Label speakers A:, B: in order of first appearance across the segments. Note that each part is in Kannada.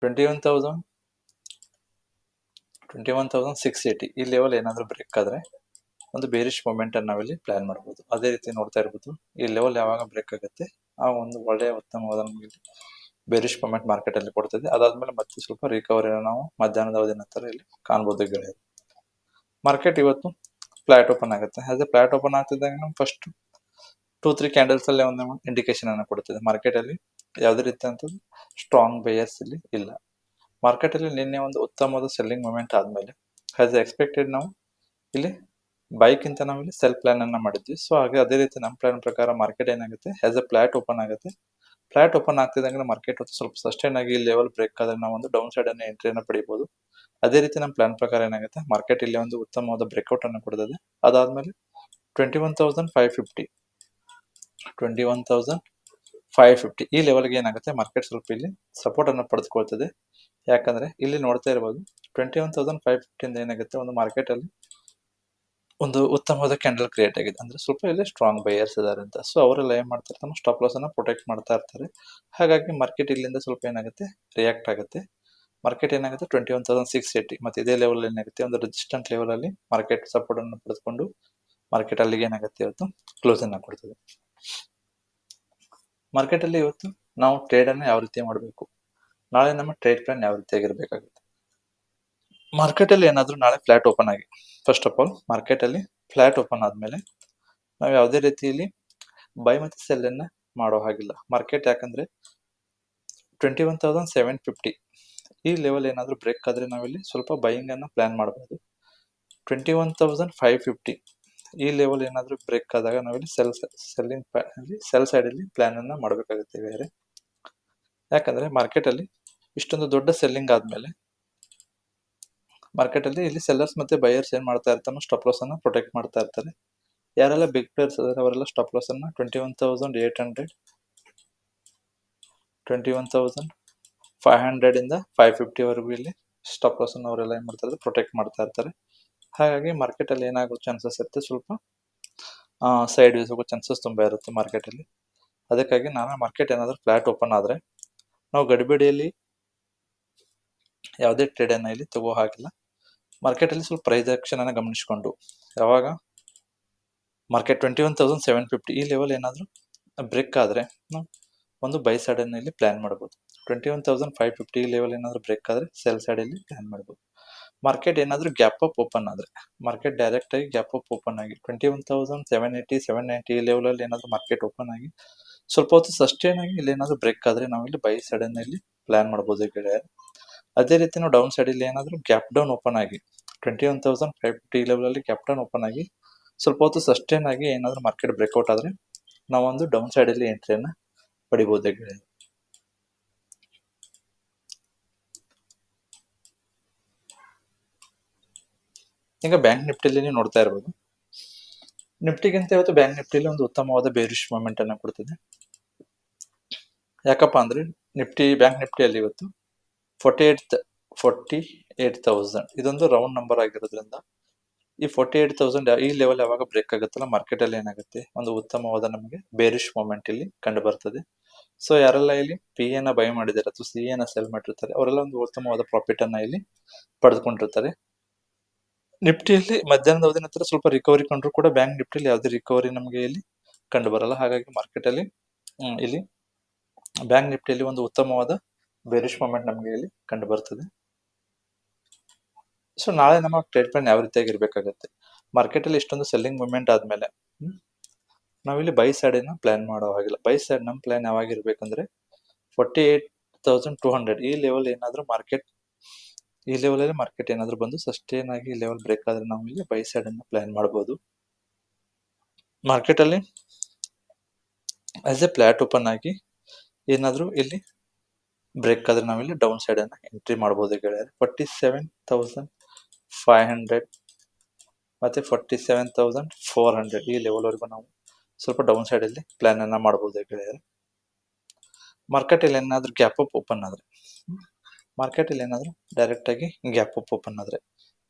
A: 21,000 21,680 ಈ ಲೆವೆಲ್ ಏನಾದರೂ ಬ್ರೇಕ್ ಆದರೆ ಒಂದು ಬೇರಿಶ್ ಮೂಮೆಂಟ್ ಅನ್ನು ನಾವಿಲ್ಲಿ ಪ್ಲಾನ್ ಮಾಡ್ಬೋದು. ಅದೇ ರೀತಿ ನೋಡ್ತಾ ಇರ್ಬೋದು, ಈ ಲೆವೆಲ್ ಯಾವಾಗ ಬ್ರೇಕ್ ಆಗುತ್ತೆ ಆ ಒಂದು ಒಳ್ಳೆಯ ಉತ್ತಮವಾದ ನಮಗೆ ಬೇರಿಶ್ ಮೂಮೆಂಟ್ ಮಾರ್ಕೆಟ್ ಅಲ್ಲಿ ಕೊಡ್ತದೆ. ಅದಾದ್ಮೇಲೆ ಮತ್ತೆ ಸ್ವಲ್ಪ ರಿಕವರಿನ ನಾವು ಮಧ್ಯಾಹ್ನದ ಅವಧಿ ನಂತರ ಇಲ್ಲಿ ಕಾಣ್ಬೋದು ಗೆಳೆಯರು. ಮಾರ್ಕೆಟ್ ಇವತ್ತು ಫ್ಲಾಟ್ ಓಪನ್ ಆಗುತ್ತೆ. ಅದೇ ಫ್ಲಾಟ್ ಓಪನ್ ಆಗ್ತಿದ್ದಾಗ ನಾವು ಫಸ್ಟ್ 2-3 ಕ್ಯಾಂಡಲ್ಸ್ ಅಲ್ಲಿ ಒಂದು ಇಂಡಿಕೇಶನ್ ಅನ್ನು ಕೊಡುತ್ತದೆ. ಮಾರ್ಕೆಟ್ ಅಲ್ಲಿ ಯಾವುದೇ ರೀತಿಯಂಥದ್ದು ಸ್ಟ್ರಾಂಗ್ ಬೇಯರ್ಸ್ ಇಲ್ಲಿ ಇಲ್ಲ. ಮಾರ್ಕೆಟ್ ಅಲ್ಲಿ ನಿನ್ನೆ ಒಂದು ಉತ್ತಮವಾದ ಸೆಲ್ಲಿಂಗ್ ಮೂಮೆಂಟ್ ಆದ್ಮೇಲೆ ಆಸ್ ಎಕ್ಸ್ಪೆಕ್ಟೆಡ್ ನಾವು ಇಲ್ಲಿ ಬೈಕ್ಗಿಂತ ನಾವು ಇಲ್ಲಿ ಸೆಲ್ ಪ್ಲಾನ್ ಅನ್ನ ಮಾಡಿದ್ವಿ. ಸೊ ಹಾಗೆ ಅದೇ ರೀತಿ ನಮ್ಮ ಪ್ಲಾನ್ ಪ್ರಕಾರ ಮಾರ್ಕೆಟ್ ಏನಾಗುತ್ತೆ ಆಸ್ ಎ ಫ್ಲಾಟ್ ಓಪನ್ ಆಗುತ್ತೆ. ಫ್ಲಾಟ್ ಓಪನ್ ಆಗ್ತಿದ್ದಂಗೆ ಮಾರ್ಕೆಟ್ ಸ್ವಲ್ಪ ಸಸ್ಟೈನ್ ಆಗಿ ಲೆವೆಲ್ ಬ್ರೇಕ್ ಆದ್ರೆ ನಾವು ಒಂದು ಡೌನ್ ಸೈಡ್ ಅನ್ನು ಎಂಟ್ರಿಯನ್ನು ಪಡಿಬಹುದು. ಅದೇ ರೀತಿ ನಮ್ಮ ಪ್ಲಾನ್ ಪ್ರಕಾರ ಏನಾಗುತ್ತೆ ಮಾರ್ಕೆಟ್ ಇಲ್ಲಿ ಒಂದು ಉತ್ತಮವಾದ ಬ್ರೇಕ್ಔಟ್ ಅನ್ನು ಕೊಡ್ತದೆ. ಅದಾದ್ಮೇಲೆ 21,550 21,550 ಈ ಲೆವೆಲ್ಗೆ ಏನಾಗುತ್ತೆ ಮಾರ್ಕೆಟ್ ಸ್ವಲ್ಪ ಇಲ್ಲಿ ಸಪೋರ್ಟ್ ಅನ್ನು ಪಡೆದುಕೊಳ್ತದೆ. ಯಾಕಂದ್ರೆ ಇಲ್ಲಿ ನೋಡ್ತಾ ಇರಬಹುದು 21,550 ಇಂದ ಏನಾಗುತ್ತೆ ಒಂದು ಮಾರ್ಕೆಟ್ ಅಲ್ಲಿ ಒಂದು ಉತ್ತಮವಾದ ಕ್ಯಾಂಡಲ್ ಕ್ರಿಯೇಟ್ ಆಗಿದೆ. ಅಂದ್ರೆ ಸ್ವಲ್ಪ ಇಲ್ಲಿ ಸ್ಟ್ರಾಂಗ್ ಬೈಯರ್ಸ್ ಇದಾರೆ ಅಂತ. ಸೊ ಅವರೆಲ್ಲ ಏನ್ ಮಾಡ್ತಾರೆ, ತಮ್ಮ ಸ್ಟಾಪ್ ಲಾಸ್ ಅನ್ನ ಪ್ರೊಟೆಕ್ಟ್ ಮಾಡ್ತಾ ಇರ್ತಾರೆ. ಹಾಗಾಗಿ ಮಾರ್ಕೆಟ್ ಇಲ್ಲಿಂದ ಸ್ವಲ್ಪ ಏನಾಗುತ್ತೆ ರಿಯಾಕ್ಟ್ ಆಗುತ್ತೆ. ಮಾರ್ಕೆಟ್ ಏನಾಗುತ್ತೆ 21,680 ಮತ್ತೆ ಇದೇ ಲೆವೆಲ್ ಏನಾಗುತ್ತೆ ಒಂದು ರೆಸಿಸ್ಟೆಂಟ್ ಲೆವೆಲ್ ಅಲ್ಲಿ ಮಾರ್ಕೆಟ್ ಸಪೋರ್ಟ್ ಅನ್ನು ಪಡೆದುಕೊಂಡು ಮಾರ್ಕೆಟ್ ಅಲ್ಲಿಗೆ ಏನಾಗುತ್ತೆ ಇವತ್ತು ಕ್ಲೋಸ್ ಅನ್ನ ಕೊಡ್ತದೆ. ಮಾರ್ಕೆಟ್ ಅಲ್ಲಿ ಇವತ್ತು ನಾವು ಟ್ರೇಡ್ ಅನ್ನು ಯಾವ ರೀತಿ ಮಾಡಬೇಕು, ನಾಳೆ ನಮ್ಮ ಟ್ರೇಡ್ ಪ್ಲಾನ್ ಯಾವ ರೀತಿಯಾಗಿರ್ಬೇಕಾಗುತ್ತೆ. ಮಾರ್ಕೆಟ್ ಅಲ್ಲಿ ಏನಾದ್ರೂ ನಾಳೆ ಫ್ಲಾಟ್ ಓಪನ್ ಆಗಿ ಫಸ್ಟ್ ಆಫ್ ಆಲ್ ಮಾರ್ಕೆಟ್ ಅಲ್ಲಿ ಫ್ಲಾಟ್ ಓಪನ್ ಆದ್ಮೇಲೆ ನಾವು ಯಾವುದೇ ರೀತಿಯಲ್ಲಿ ಬೈ ಮತ್ತೆ ಸೆಲ್ ಅನ್ನ ಮಾಡೋ ಹಾಗಿಲ್ಲ. ಮಾರ್ಕೆಟ್ ಯಾಕಂದ್ರೆ 21,750 ಈ ಲೆವೆಲ್ ಏನಾದ್ರೂ ಬ್ರೇಕ್ ಆದ್ರೆ ನಾವಿಲ್ಲಿ ಸ್ವಲ್ಪ ಬೈಯಿಂಗ್ ಅನ್ನ ಪ್ಲಾನ್ ಮಾಡಬಹುದು. 21,550 ಈ ಲೆವೆಲ್ ಏನಾದ್ರೂ ಬ್ರೇಕ್ ಆದಾಗ ನಾವಿಲ್ಲಿ ಸೆಲ್ ಸೈಡ್ ಅಲ್ಲಿ ಪ್ಲಾನ್ ಅನ್ನ ಮಾಡಬೇಕಾಗುತ್ತೆ ಬೇರೆ. ಯಾಕಂದ್ರೆ ಮಾರ್ಕೆಟ್ ಅಲ್ಲಿ ಇಷ್ಟೊಂದು ದೊಡ್ಡ ಸೆಲ್ಲಿಂಗ್ ಆದ್ಮೇಲೆ ಮಾರ್ಕೆಟ್ ಅಲ್ಲಿ ಇಲ್ಲಿ ಸೆಲ್ಲರ್ಸ್ ಮತ್ತೆ ಬೈಯರ್ಸ್ ಏನ್ ಮಾಡ್ತಾ ಇರ್ತಾರೆ, ಸ್ಟಾಪ್ ಲಾಸ್ ಅನ್ನ ಪ್ರೊಟೆಕ್ಟ್ ಮಾಡ್ತಾ ಇರ್ತಾರೆ. ಯಾರೆಲ್ಲ ಬಿಗ್ ಪ್ಲೇಯರ್ಸ್ ಇದಾರೆ ಅವರೆಲ್ಲ ಸ್ಟಾಪ್ ಲಾಸ್ ಅನ್ನ 21,800 21,500 ಇಂದ 550 ವರೆಗೂ ಇಲ್ಲಿ ಸ್ಟಾಪ್ ಲಾಸ್ ಅನ್ನು ಅವರೆಲ್ಲ ಏನ್ ಮಾಡ್ತಾರೆ ಪ್ರೊಟೆಕ್ಟ್ ಮಾಡ್ತಾ ಇರ್ತಾರೆ. ಹಾಗಾಗಿ ಮಾರ್ಕೆಟ್ ಅಲ್ಲಿ ಏನಾಗೋ ಚಾನ್ಸಸ್ ಇರುತ್ತೆ, ಸ್ವಲ್ಪ ಸೈಡ್ ವೇಸ್ ಹೋಗೋ ಚಾನ್ಸಸ್ ತುಂಬಾ ಇರುತ್ತೆ ಮಾರ್ಕೆಟ್ ಅಲ್ಲಿ. ಅದಕ್ಕಾಗಿ ನಾವೇ ಮಾರ್ಕೆಟ್ ಏನಾದ್ರೂ ಫ್ಲಾಟ್ ಓಪನ್ ಆದ್ರೆ ನಾವು ಗಡಿಬಿಡಿಯಲ್ಲಿ ಯಾವುದೇ ಟ್ರೇಡ್ ಅನ್ನ ಇಲ್ಲಿ ತಗೋ ಹಾಕಿಲ್ಲ. ಮಾರ್ಕೆಟ್ ಅಲ್ಲಿ ಸ್ವಲ್ಪ ಪ್ರೈಸ್ ಆಕ್ಷನ್ ಅನ್ನ ಗಮನಿಸಿಕೊಂಡು ಯಾವಾಗ ಮಾರ್ಕೆಟ್ 21,750 ಈ ಲೆವೆಲ್ ಏನಾದ್ರೂ ಬ್ರೇಕ್ ಆದ್ರೆ ನಾವು ಒಂದು ಬೈ ಸೈಡ್ ಅನ್ನ ಇಲ್ಲಿ ಪ್ಲಾನ್ ಮಾಡಬಹುದು. 21,550 ಈ ಲೆವೆಲ್ ಏನಾದ್ರೂ ಬ್ರೇಕ್ ಆದ್ರೆ ಸೆಲ್ ಸೈಡ್ ಅಲ್ಲಿ ಪ್ಲಾನ್ ಮಾಡಬಹುದು. ಮಾರ್ಕೆಟ್ ಏನಾದ್ರೂ ಗ್ಯಾಪ್ ಅಪ್ ಓಪನ್ ಆದ್ರೆ ಮಾರ್ಕೆಟ್ ಡೈರೆಕ್ಟ್ ಆಗಿ ಗ್ಯಾಪ್ ಅಪ್ ಓಪನ್ ಆಗಿ 21,780 790 ಈ ಲೆವೆಲ್ ಅಲ್ಲಿ ಏನಾದ್ರೂ ಮಾರ್ಕೆಟ್ ಓಪನ್ ಆಗಿ ಸ್ವಲ್ಪ ಹೊತ್ತು ಸಸ್ಟೈನ್ ಆಗಿ ಇಲ್ಲಿ ಏನಾದ್ರೂ ಬ್ರೇಕ್ ಆದ್ರೆ ನಾವು ಇಲ್ಲಿ ಬೈ ಸೈಡ್ ಅನ್ನ ಇಲ್ಲಿ ಪ್ಲಾನ್ ಮಾಡಬಹುದು ಗೆಳೆಯರೆ. ಅದೇ ರೀತಿ ನಾವು ಡೌನ್ ಸೈಡ್ ಇಲ್ಲಿ ಏನಾದ್ರೂ ಗ್ಯಾಪ್ ಡೌನ್ ಓಪನ್ ಆಗಿ 21,550 ಲೆವೆಲ್ ಅಲ್ಲಿ ಗ್ಯಾಪ್ ಡೌನ್ ಓಪನ್ ಆಗಿ ಸ್ವಲ್ಪ ಹೊತ್ತು ಸಸ್ಟೈನ್ ಆಗಿ ಏನಾದ್ರೂ ಮಾರ್ಕೆಟ್ ಬ್ರೇಕ್ಔಟ್ ಆದ್ರೆ ನಾವೊಂದು ಡೌನ್ ಸೈಡ್ ಅಲ್ಲಿ ಎಂಟ್ರಿಯನ್ನ ಪಡಿಬಹುದು ಗೆಳೆಯರೆ. ಈಗ ಬ್ಯಾಂಕ್ ನಿಫ್ಟಿಲಿ ನೀವು ನೋಡ್ತಾ ಇರಬಹುದು, ನಿಫ್ಟಿಗಿಂತ ಇವತ್ತು ಬ್ಯಾಂಕ್ ನಿಫ್ಟಿಲಿ ಒಂದು ಉತ್ತಮವಾದ ಬೇರಿಶ್ ಮೂಮೆಂಟ್ ಅನ್ನ ಕೊಡ್ತಿದೆ. ಯಾಕಪ್ಪ ಅಂದ್ರೆ ಬ್ಯಾಂಕ್ ನಿಫ್ಟಿಯಲ್ಲಿ ಇವತ್ತು 48,000 ಇದೊಂದು ರೌಂಡ್ ನಂಬರ್ ಆಗಿರೋದ್ರಿಂದ ಈ 48,000 ಈ ಲೆವೆಲ್ ಯಾವಾಗ ಬ್ರೇಕ್ ಆಗುತ್ತಲ್ಲ ಮಾರ್ಕೆಟ್ ಅಲ್ಲಿ ಏನಾಗುತ್ತೆ ಒಂದು ಉತ್ತಮವಾದ ನಮಗೆ ಬೇರಿಶ್ ಮೂಮೆಂಟ್ ಇಲ್ಲಿ ಕಂಡು ಬರ್ತದೆ. ಸೊ ಯಾರೆಲ್ಲ ಇಲ್ಲಿ ಪಿ ಎನ ಬೈ ಮಾಡಿದ್ದಾರೆ ಅಥವಾ ಸಿ ಎನ ಸೆಲ್ ಮಾಡಿರ್ತಾರೆ ಅವರೆಲ್ಲ ಒಂದು ಉತ್ತಮವಾದ ಪ್ರಾಫಿಟ್ ಅನ್ನ ಇಲ್ಲಿ ಪಡೆದುಕೊಂಡಿರ್ತಾರೆ. ನಿಫ್ಟಿಯಲ್ಲಿ ಮಧ್ಯಾಹ್ನದ ಅವಧಿ ನಂತರ ಸ್ವಲ್ಪ ರಿಕವರಿ ಕಂಡ್ರು ಕೂಡ ಬ್ಯಾಂಕ್ ನಿಫ್ಟಿಯಲ್ಲಿ ಯಾವುದೇ ರಿಕವರಿ ನಮಗೆ ಇಲ್ಲಿ ಕಂಡು ಬರಲ್ಲ. ಹಾಗಾಗಿ ಮಾರ್ಕೆಟ್ ಅಲ್ಲಿ ಇಲ್ಲಿ ಬ್ಯಾಂಕ್ ನಿಫ್ಟಿಯಲ್ಲಿ ಒಂದು ಉತ್ತಮವಾದ ಬೇರಿಶ್ ಮೂಮೆಂಟ್ ನಮಗೆ ಇಲ್ಲಿ ಕಂಡು ಬರ್ತದೆ. ಸೊ ನಾಳೆ ನಮ್ಮ ಟ್ರೇಡ್ ಪ್ಲಾನ್ ಯಾವ ರೀತಿಯಾಗಿ ಇರಬೇಕಾಗುತ್ತೆ, ಮಾರ್ಕೆಟ್ ಅಲ್ಲಿ ಇಷ್ಟೊಂದು ಸೆಲ್ಲಿಂಗ್ ಮೂವ್ಮೆಂಟ್ ಆದ್ಮೇಲೆ ನಾವಿಲ್ಲಿ ಬೈ ಸೈಡ್ ಅನ್ನ ಪ್ಲಾನ್ ಮಾಡೋ ಹಾಗಿಲ್ಲ. ಬೈ ಸೈಡ್ ನಮ್ಮ ಪ್ಲಾನ್ ಯಾವಾಗ ಇರ್ಬೇಕಂದ್ರೆ 48,200 ಈ ಲೆವೆಲ್ ಏನಾದ್ರೂ ಈ ಲೆವೆಲ್ ಅಲ್ಲಿ ಮಾರ್ಕೆಟ್ ಏನಾದ್ರೂ ಬಂದು ಸಸ್ಟೈನ್ ಆಗಿ ಈ ಲೆವೆಲ್ ಬ್ರೇಕ್ ಆದ್ರೆ ನಾವು ಇಲ್ಲಿ ಬೈ ಸೈಡ್ ಅನ್ನ ಪ್ಲಾನ್ ಮಾಡಬಹುದು. ಮಾರ್ಕೆಟ್ ಅಲ್ಲಿ ಆಸ್ ಎ ಫ್ಲಾಟ್ ಓಪನ್ ಆಗಿ ಏನಾದ್ರೂ ಇಲ್ಲಿ ಬ್ರೇಕ್ ಆದ್ರೆ ನಾವಿಲ್ಲಿ ಡೌನ್ ಸೈಡ್ ಅನ್ನ ಎಂಟ್ರಿ ಮಾಡಬಹುದು ಗೆಳೆಯರೆ. 47,500 ಮತ್ತೆ 47,400 ಈ ಲೆವೆಲ್ ವರೆಗೂ ನಾವು ಸ್ವಲ್ಪ ಡೌನ್ ಸೈಡ್ ಅಲ್ಲಿ ಪ್ಲಾನ್ ಅನ್ನ ಮಾಡಬಹುದು ಗೆಳೆಯರೆ. ಮಾರ್ಕೆಟ್ ಅಲ್ಲಿ ಏನಾದ್ರೂ ಗ್ಯಾಪ್ ಅಪ್ ಓಪನ್ ಆದ್ರೆ ಮಾರ್ಕೆಟ್ ಅಲ್ಲಿ ಏನಾದ್ರೂ ಡೈರೆಕ್ಟ್ ಆಗಿ ಗ್ಯಾಪ್ ಅಪ್ ಓಪನ್ ಆದ್ರೆ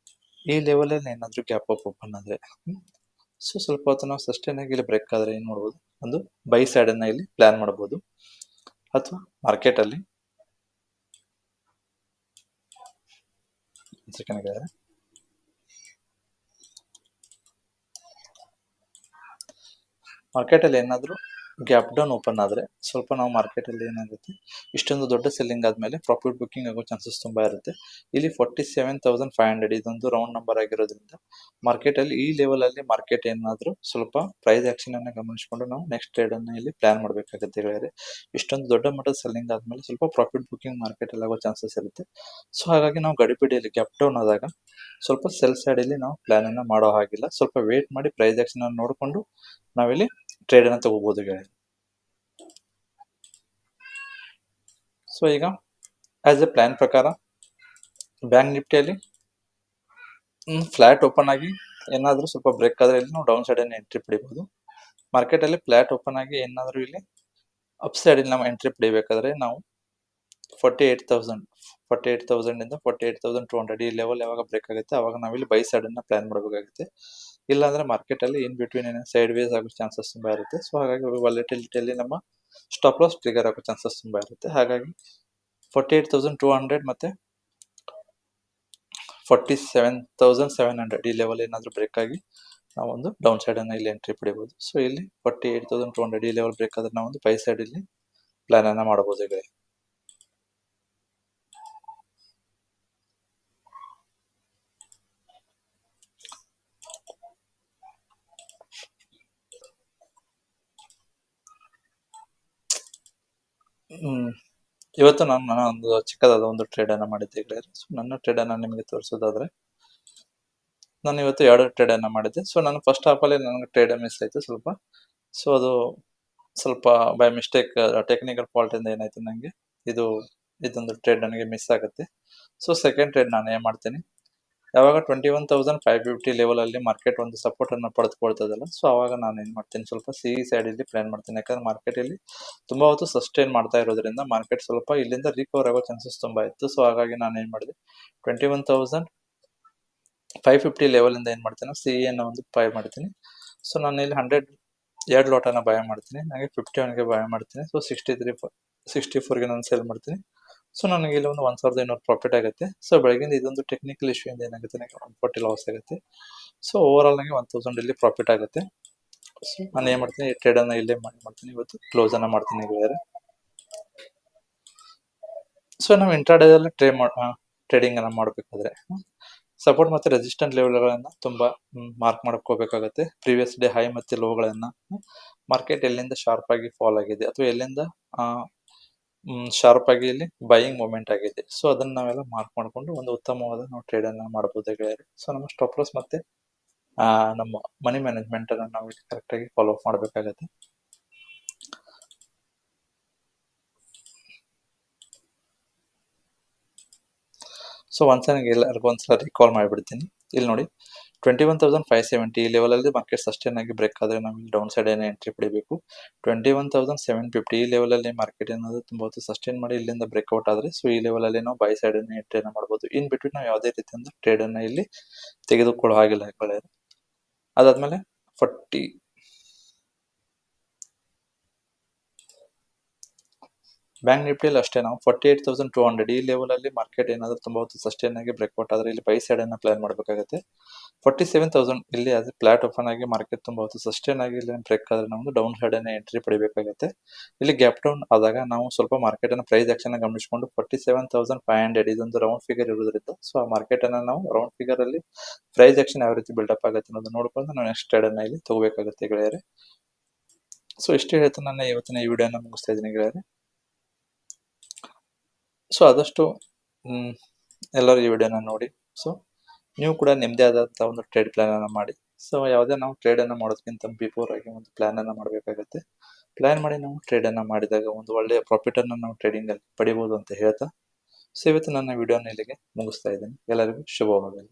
A: ಈ ಲೆವೆಲ್ ಅಲ್ಲಿ ಏನಾದ್ರೂ ಗ್ಯಾಪ್ ಅಪ್ ಓಪನ್ ಆದ್ರೆ ಸೊ ಸ್ವಲ್ಪ ಹೊತ್ತು ನಾವು ಸಸ್ಟೈನ್ ಆಗಿ ಇಲ್ಲಿ ಬ್ರೇಕ್ ಆದ್ರೆ ಏನ್ ಮಾಡಬಹುದು, ಒಂದು ಬೈ ಸೈಡ್ ಅನ್ನ ಇಲ್ಲಿ ಪ್ಲಾನ್ ಮಾಡಬಹುದು. ಅಥವಾ ಮಾರ್ಕೆಟ್ ಅಲ್ಲಿ ಸೆಕೆಂಡ್ ಗೆಳೆಯರೆ. ಮಾರ್ಕೆಟಲ್ಲಿ ಏನಾದರೂ ಗ್ಯಾಪ್ ಡೌನ್ ಓಪನ್ ಆದರೆ ಸ್ವಲ್ಪ ನಾವು ಮಾರ್ಕೆಟಲ್ಲಿ ಏನಾಗುತ್ತೆ, ಇಷ್ಟೊಂದು ದೊಡ್ಡ ಸೆಲ್ಲಿಂಗ್ ಆದಮೇಲೆ ಪ್ರಾಫಿಟ್ ಬುಕ್ಕಿಂಗ್ ಆಗೋ ಚಾನ್ಸಸ್ ತುಂಬ ಇರುತ್ತೆ. ಇಲ್ಲಿ 47,500 ಇದೊಂದು ರೌಂಡ್ ನಂಬರ್ ಆಗಿರೋದ್ರಿಂದ ಮಾರ್ಕೆಟಲ್ಲಿ ಈ ಲೆವೆಲಲ್ಲಿ ಮಾರ್ಕೆಟ್ ಏನಾದರೂ ಸ್ವಲ್ಪ ಪ್ರೈಸ್ ಆ್ಯಕ್ಷನನ್ನು ಗಮನಿಸಿಕೊಂಡು ನಾವು ನೆಕ್ಸ್ಟ್ ಟ್ರೇಡನ್ನು ಇಲ್ಲಿ ಪ್ಲ್ಯಾನ್ ಮಾಡಬೇಕಾಗುತ್ತೆ ಗೆಳೆಯರೆ. ಇಷ್ಟೊಂದು ದೊಡ್ಡ ಮಟ್ಟದ ಸೆಲ್ಲಿಂಗ್ ಆದಮೇಲೆ ಸ್ವಲ್ಪ ಪ್ರಾಫಿಟ್ ಬುಕ್ಕಿಂಗ್ ಮಾರ್ಕೆಟಲ್ಲಿ ಆಗೋ ಚಾನ್ಸಸ್ ಇರುತ್ತೆ. ಸೊ ಹಾಗಾಗಿ ನಾವು ಗಡಿಬಿಡಿಯಲ್ಲಿ ಗ್ಯಾಪ್ ಡೌನ್ ಆದಾಗ ಸ್ವಲ್ಪ ಸೆಲ್ ಸೈಡಲ್ಲಿ ನಾವು ಪ್ಲ್ಯಾನನ್ನು ಮಾಡೋ ಹಾಗಿಲ್ಲ. ಸ್ವಲ್ಪ ವೇಟ್ ಮಾಡಿ ಪ್ರೈಸ್ ಆ್ಯಕ್ಷನನ್ನು ನೋಡಿಕೊಂಡು ನಾವಿಲ್ಲಿ ಟ್ರೇಡನ್ನು ತಗೋಬೋದು ಗೆಳೆಯರೆ. ಸೊ ಈಗ ಆಸ್ ಎ ಪ್ಲಾನ್ ಪ್ರಕಾರ ಬ್ಯಾಂಕ್ ನಿಫ್ಟಿಯಲ್ಲಿ ಫ್ಲಾಟ್ ಓಪನ್ ಆಗಿ ಏನಾದರೂ ಸ್ವಲ್ಪ ಬ್ರೇಕ್ ಆದರೆ ಇಲ್ಲಿ ನಾವು ಡೌನ್ ಸೈಡನ್ನು ಎಂಟ್ರಿ ಪಡಿಬೋದು. ಮಾರ್ಕೆಟಲ್ಲಿ ಫ್ಲಾಟ್ ಓಪನ್ ಆಗಿ ಏನಾದರೂ ಇಲ್ಲಿ ಅಪ್ ಸೈಡಲ್ಲಿ ನಾವು ಎಂಟ್ರಿ ಪಡಿಬೇಕಾದ್ರೆ ನಾವು 48,000 ಇಂದ 48,200 ಈ ಲೆವೆಲ್ ಯಾವಾಗ ಬ್ರೇಕ್ ಆಗುತ್ತೆ ಅವಾಗ ನಾವಿಲ್ಲಿ ಬೈ ಸೈಡನ್ನು ಪ್ಲಾನ್ ಮಾಡಬೇಕಾಗುತ್ತೆ. ಇಲ್ಲಾಂದ್ರೆ ಮಾರ್ಕೆಟಲ್ಲಿ ಇನ್ ಬಿಟ್ವೀನ್ ಏನೋ ಸೈಡ್ ವೇಸ್ ಆಗೋ ಚಾನ್ಸಸ್ ತುಂಬ ಇರುತ್ತೆ. ಸೊ ಹಾಗಾಗಿ ವಾಲಟಿಲಿಟಿಯಲ್ಲಿ ನಮ್ಮ ಸ್ಟಾಪ್ ಲಾಸ್ ಟ್ರಿಗರ್ ಆಗೋ ಚಾನ್ಸಸ್ ತುಂಬ ಇರುತ್ತೆ. ಹಾಗಾಗಿ 48,200 ಮತ್ತು 47,700 ಈ ಲೆವೆಲ್ ಏನಾದರೂ ಬ್ರೇಕ್ ಆಗಿ ನಾವೊಂದು ಡೌನ್ ಸೈಡನ್ನು ಇಲ್ಲಿ ಎಂಟ್ರಿ ಪಡಿಬೋದು. ಸೊ ಇಲ್ಲಿ 48,200 ಈ ಲೆವೆಲ್ ಬ್ರೇಕ್ ಆದರೆ ನಾವೊಂದು ಬೈ ಸೈಡ್ ಇಲ್ಲಿ ಪ್ಲಾನನ್ನು ಮಾಡಬಹುದು ಈಗ. ಇವತ್ತು ನಾನು ಒಂದು ಚಿಕ್ಕದಾದ ಒಂದು ಟ್ರೇಡನ್ನು ಮಾಡಿದ್ದೆ ಗೆಳೆಯರೆ. ಸೊ ನನ್ನ ಟ್ರೇಡನ್ನು ನಿಮಗೆ ತೋರಿಸೋದಾದ್ರೆ ನಾನು ಇವತ್ತು 2 ಟ್ರೇಡನ್ನು ಮಾಡಿದ್ದೆ. ಸೊ ನಾನು ಫಸ್ಟ್ ಹಾಫಲ್ಲಿ ನನಗೆ ಟ್ರೇಡ್ ಮಿಸ್ ಆಯಿತು ಸ್ವಲ್ಪ. ಸೊ ಅದು ಸ್ವಲ್ಪ ಬೈ ಮಿಸ್ಟೇಕ್ ಟೆಕ್ನಿಕಲ್ ಫಾಲ್ಟಿಂದ ಏನಾಯಿತು ನನಗೆ ಇದೊಂದು ಟ್ರೇಡ್ ನನಗೆ ಮಿಸ್ ಆಗುತ್ತೆ. ಸೊ ಸೆಕೆಂಡ್ ಟ್ರೇಡ್ ನಾನು ಏನು ಮಾಡ್ತೀನಿ, ಯಾವಾಗ 21,550 ಲೆವೆಲಲ್ಲಿ ಮಾರ್ಕೆಟ್ ಒಂದು ಸಪೋರ್ಟನ್ನು ಪಡೆದುಕೊಳ್ತದಲ್ಲ, ಸೊ ಆವಾಗ ನಾನು ಏನು ಮಾಡ್ತೀನಿ, ಸ್ವಲ್ಪ ಸಿ ಸೈಡಲ್ಲಿ ಪ್ಲಾನ್ ಮಾಡ್ತೀನಿ. ಯಾಕಂದ್ರೆ ಮಾರ್ಕೆಟಲ್ಲಿ ತುಂಬ ಹೊತ್ತು ಸಸ್ಟೈನ್ ಮಾಡ್ತಾ ಇರೋದ್ರಿಂದ ಮಾರ್ಕೆಟ್ ಸ್ವಲ್ಪ ಇಲ್ಲಿಂದ ರಿಕವರ್ ಆಗೋ ಚಾನ್ಸಸ್ ತುಂಬ ಇತ್ತು. ಸೊ ಹಾಗಾಗಿ ನಾನು ಏನು ಮಾಡಿದೆ, 21,550 ಲೆವೆಲಿಂದ ಏನು ಮಾಡ್ತೀನಿ, ಸಿ ಅನ್ನು ಒಂದು ಬೈ ಮಾಡ್ತೀನಿ. ಸೊ ನಾನು ಇಲ್ಲಿ 2 ಲಾಟನ್ನು ಬೈ ಮಾಡ್ತೀನಿ. ನನಗೆ 51ಗೆ ಬೈ ಮಾಡ್ತೀನಿ. ಸೊ 64ಗೆ ನಾನು ಸೇಲ್ ಮಾಡ್ತೀನಿ. ಸೊ ನನಗೆ ಇಲ್ಲಿ ಒಂದು 1,200 ಪ್ರಾಫಿಟ್ ಆಗುತ್ತೆ. ಸೊ ಬೆಳಗಿಂದ ಇದೊಂದು ಟೆಕ್ನಿಕಲ್ ಇಶ್ಯೂ ಇಂದ ಏನಾಗುತ್ತೆ, ನನಗೆ 140 ಲಾಸ್ ಆಗುತ್ತೆ. ಸೊ ಓವರ್ ಆಲ್ ನನಗೆ 1,000 ಇಲ್ಲಿ ಪ್ರಾಫಿಟ್ ಆಗುತ್ತೆ. ಸೊ ನಾನು ಏನು ಮಾಡ್ತೀನಿ, ಈ ಟ್ರೇಡನ್ನು ಇಲ್ಲೇ ಮಾಡ್ತೀನಿ, ಇವತ್ತು ಕ್ಲೋಸನ್ನು ಮಾಡ್ತೀನಿ ಗೆಳೆಯರೆ. ಸೊ ನಾವು ಇಂಟ್ರಾಡೇದಲ್ಲಿ ಟ್ರೇಡಿಂಗನ್ನು ಮಾಡಬೇಕಾದ್ರೆ ಸಪೋರ್ಟ್ ಮತ್ತು ರೆಸಿಸ್ಟೆಂಟ್ ಲೆವೆಲ್ಗಳನ್ನು ತುಂಬ ಮಾರ್ಕ್ ಮಾಡ್ಕೋಬೇಕಾಗುತ್ತೆ. ಪ್ರೀವಿಯಸ್ ಡೇ ಹೈ ಮತ್ತು ಲೋಗಳನ್ನು, ಮಾರ್ಕೆಟ್ ಎಲ್ಲಿಂದ ಶಾರ್ಪ್ ಆಗಿ ಫಾಲ್ ಆಗಿದೆ ಅಥವಾ ಎಲ್ಲಿಂದ ಶಾರ್ಪ್ ಆಗಿ ಇಲ್ಲಿ ಬೈಯಿಂಗ್ ಮೂಮೆಂಟ್ ಆಗಿದೆ. ಸೊ ಅದನ್ನ ನಾವೆಲ್ಲ ಮಾರ್ಕ್ ಮಾಡಿಕೊಂಡು ಒಂದು ಉತ್ತಮವಾದ ನಾವು ಟ್ರೇಡನ್ನು ಮಾಡಬಹುದು ಗೆಳೆಯರೆ. ಸೊ ನಮ್ಮ ಸ್ಟಾಪ್ ಲಾಸ್ ಮತ್ತೆ ನಮ್ಮ ಮನಿ ಮ್ಯಾನೇಜ್ಮೆಂಟ್ ಅನ್ನು ನಾವು ಕರೆಕ್ಟಾಗಿ ಫಾಲೋ ಅಪ್ ಮಾಡಬೇಕಾಗತ್ತೆ. ಸೊ ಒಂದ್ಸಲ ಎಲ್ಲರಿಗೂ ಒಂದ್ಸಲ ರಿಕಾಲ್ ಮಾಡಿಬಿಡ್ತೀನಿ. ಇಲ್ಲಿ ನೋಡಿ, 21,570 ಈ ಲೆವೆಲಲ್ಲಿ ಮಾರ್ಕೆಟ್ ಸಸ್ಟೈನ್ ಆಗಿ ಬ್ರೇಕ್ ಆದರೆ ನಾವು ಇಲ್ಲಿ ಡೌನ್ ಸೈಡ್ ಏನೋ ಎಂಟ್ರಿ ಪಡಿಬೇಕು. 21,750 ಈ ಲೆವೆಲಲ್ಲಿ ಮಾರ್ಕೆಟ್ ಏನಾದರೂ ತುಂಬ ಹೊತ್ತು ಸಸ್ಟೈನ್ ಮಾಡಿ ಇಲ್ಲಿಂದ ಬ್ರೇಕ್ಔಟ್ ಆದರೆ ಸೊ ಈ ಲೆವೆಲಲ್ಲಿ ನಾವು ಬೈ ಸೈಡ್ ಅನ್ನು ಎಂಟ್ರಿಯನ್ನು ಮಾಡ್ಬೋದು. ಇನ್ ಬಿಟ್ವೀನ್ ನಾವು ಯಾವುದೇ ರೀತಿಯಿಂದ ಟ್ರೇಡನ್ನು ಇಲ್ಲಿ ತೆಗೆದುಕೊಳ್ಳೋ ಹಾಗಿಲ್ಲ ಗೆಳೆಯರೆ. ಅದಾದ್ಮೇಲೆ ಬ್ಯಾಂಕ್ ನಿಫ್ಟಿಯಲ್ಲಿ ಅಷ್ಟೇ ನಾವು 48,200 ಈ ಲೆವೆಲಲ್ಲಿ ಮಾರ್ಕೆಟ್ ಏನಾದರೂ ತುಂಬ ಹೊತ್ತು ಸಸ್ಟೈನ್ ಆಗಿ ಬ್ರೇಕ್ಔಟ್ ಆದರೆ ಇಲ್ಲಿ ಬೈ ಸೈಡ್ ಅನ್ನು ಪ್ಲಾನ್ ಮಾಡಬೇಕಾಗುತ್ತೆ. 47,000 ಇಲ್ಲಿ ಅದು ಫ್ಲಾಟ್ ಓಪನ್ ಆಗಿ ಮಾರ್ಕೆಟ್ ತುಂಬ ಹೊತ್ತು ಸಸ್ಟೈನ್ ಆಗಿ ಇಲ್ಲಿ ಬ್ರೇಕ್ ಆದರೆ ನಾವು ಡೌನ್ ಸೈಡ್ ಅನ್ನು ಎಂಟ್ರಿ ಪಡಿಬೇಕಾಗುತ್ತೆ. ಇಲ್ಲಿ ಗ್ಯಾಪ್ ಡೌನ್ ಆದಾಗ ನಾವು ಸ್ವಲ್ಪ ಮಾರ್ಕೆಟ್ ಅನ್ನು ಪ್ರೈಸ್ ಆಕ್ಷನ್ ಗಮನಿಸಿಕೊಂಡು 47,500 ಇದೊಂದು ರೌಂಡ್ ಫಿಗರ್ ಇರೋದ್ರಿಂದ ಸೊ ಆ ಮಾರ್ಕೆಟ್ ಅನ್ನು ನಾವು ರೌಂಡ್ ಫಿಗರ್ ಅಲ್ಲಿ ಪ್ರೈಸ್ ಆಕ್ಷನ್ ಯಾವ ರೀತಿ ಬಿಲ್ಡಪ್ ಆಗುತ್ತೆ ಅನ್ನೋದು ನೋಡ್ಕೊಂಡು ನಾವು ನೆಕ್ಸ್ಟ್ ಟ್ರೇಡ್ ಅನ್ನ ಇಲ್ಲಿ ತಗೋಬೇಕಾಗುತ್ತೆ ಗೆಳೆಯರೆ. ಸೊ ಇಷ್ಟು ಹೇಳ್ತಾ ನನ್ನ ಇವತ್ತಿನ ಈ ವಿಡಿಯೋನ ಮುಗಿಸ್ತಾ ಇದ್ದೀನಿ ಗೆಳೆಯರೆ. ಸೊ ಆದಷ್ಟು ಎಲ್ಲರೂ ಈ ವಿಡಿಯೋನ ನೋಡಿ. ಸೊ ನೀವು ಕೂಡ ನಿಮ್ಮದೇ ಆದಂಥ ಒಂದು ಟ್ರೇಡ್ ಪ್ಲಾನನ್ನು ಮಾಡಿ. ಸೊ ಯಾವುದೇ ನಾವು ಟ್ರೇಡನ್ನು ಮಾಡೋದಕ್ಕಿಂತ ಬಿಫೋರ್ ಆಗಿ ಒಂದು ಪ್ಲಾನನ್ನು ಮಾಡಬೇಕಾಗುತ್ತೆ. ಪ್ಲಾನ್ ಮಾಡಿ ನಾವು ಟ್ರೇಡನ್ನು ಮಾಡಿದಾಗ ಒಂದು ಒಳ್ಳೆಯ ಪ್ರಾಫಿಟನ್ನು ನಾವು ಟ್ರೇಡಿಂಗಲ್ಲಿ ಪಡಿಬೋದು ಅಂತ ಹೇಳ್ತಾ ಸೊ ಇವತ್ತು ನನ್ನ ವಿಡಿಯೋನ ಇಲ್ಲಿಗೆ ಮುಗಿಸ್ತಾ ಇದ್ದೀನಿ. ಎಲ್ಲರಿಗೂ ಶುಭವಾಗಲಿ.